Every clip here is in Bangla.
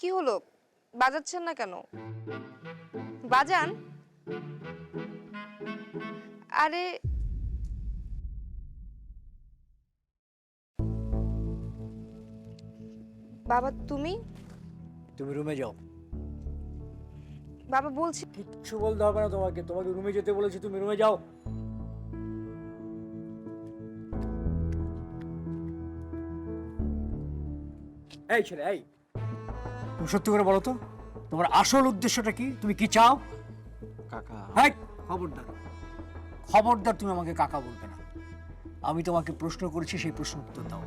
কি হলো? বাজাচ্ছেন না কেন? বাজান। আরে বাবা তুমি? তুমি রুমে যাও। বাবা বলছি কিচ্ছু বলতে হবে না তোমাকে, তোমাকে রুমে যেতে বলেছি, তুমি রুমে যাও। এই ছেলে, এই তুমি সত্যি করে বলো তো, তোমার আসল উদ্দেশ্যটা কি? তুমি কি চাও? কাকা, হ্যাঁ, খবরদার খবরদার, তুমি আমাকে কাকা বলবে না। আমি তোমাকে প্রশ্ন করেছি, সেই প্রশ্ন উত্তর দাও।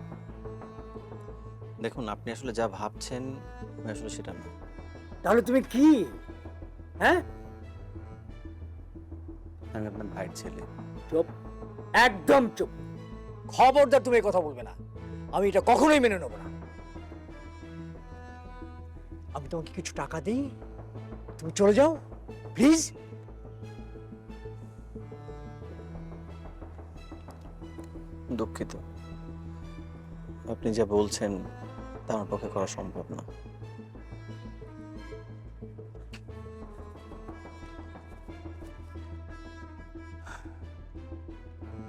দেখুন আপনি আসলে যা ভাবছেন আমি আসলে সেটা না। তাহলে তুমি কি? হ্যাঁ, আমি আপনার ভাইয়ের ছেলে। চুপ, একদম চুপ। খবরদার তুমি এই কথা বলবে না, আমি এটা কখনোই মেনে নেব না। আমি তোমাকে কিছু টাকা দিই, তুমি চলে যাও প্লিজ। দুঃখিত, আপনি যা বলছেন তা আমার পক্ষে করা সম্ভব না।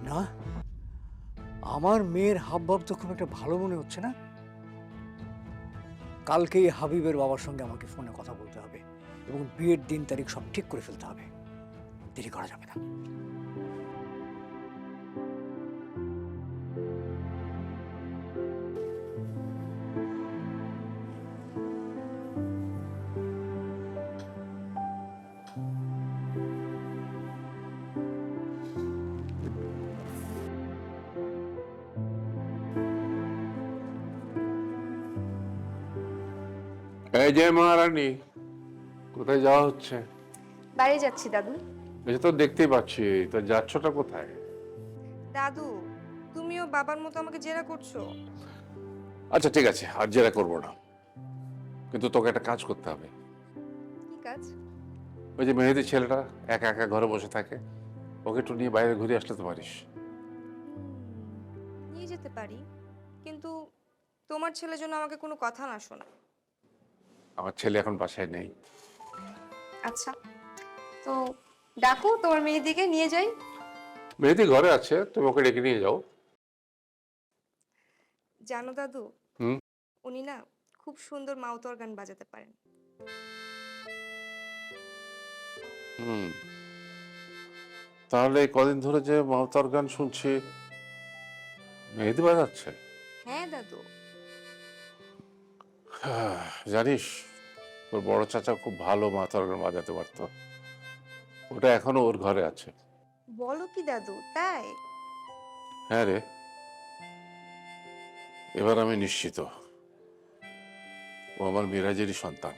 না, আমার মেয়ের হাবভাব তো খুব একটা ভালো মনে হচ্ছে না। কালকেই হাবিবের বাবার সঙ্গে আমাকে ফোনে কথা বলতে হবে এবং বিয়ের দিন তারিখ সব ঠিক করে ফেলতে হবে। দেরি করা যাবে না। এই যে মহারানী, কোথায় যাওয়া হচ্ছে? বাড়ি যাচ্ছি দাদু। এটা তো দেখতেই পাচ্ছি, তো যাচ্ছটা কোথায়? দাদু, তুমিও বাবার মতো আমাকে জেরা করছো। আচ্ছা ঠিক আছে, আর জেরা করবো না, কিন্তু তোকে একটা কাজ করতে হবে। কি কাজ? ওই যে মেহেদি ছেলেটা একা একা ঘরে বসে থাকে, ওকে একটু নিয়ে বাইরে ঘুরে আসলে তো পারিস। নিয়ে যেতে পারি, কিন্তু তোমার ছেলের জন্য আমাকে কোনো কথা না শোনায়। আমার ছেলে এখন বাসায় নেই। আচ্ছা, তো ডাকো তোমার মেয়েদিকে, নিয়ে যাই। মেহেদি ঘরে আছে, তুমি ওকে ডেকে নিয়ে যাও। জানো দাদু, হুম। উনি না খুব সুন্দর মাউথ অর্গান বাজাতে পারেন। হুম, তাহলে এই কদিন ধরে যে মাউতার গান শুনছি, মেহেদি বাজাচ্ছে। হ্যাঁ দাদু। জানিস, তোর বড় চাচা খুব ভালো মাউতার গান বাজাতে পারতো, ওটা এখনো ওর ঘরে আছে। বলো কি দাদু, তাই? হ্যাঁ রে, এবার আমি নিশ্চিত ও আমার মিরাজেরই সন্তান।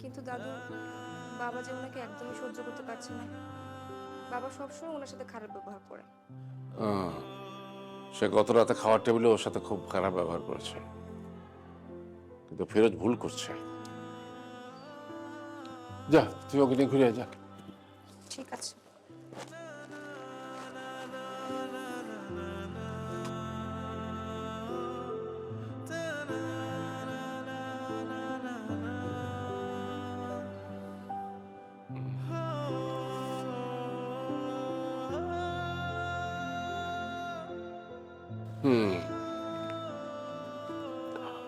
কিন্তু দাদু, বাবা যে ওনাকে একদমই সহ্য করতে পারছে না। বাবা সবসময় ওনার সাথে খারাপ ব্যবহার করে। আহ, সে গত রাতে খাওয়ার টেবিলে ওর সাথে খুব খারাপ ব্যবহার করেছে, কিন্তু ফিরোজ ভুল করছে। যা, তুই ওকে নিয়ে ঘুরে আয়, যা। ঠিক আছে। হুম।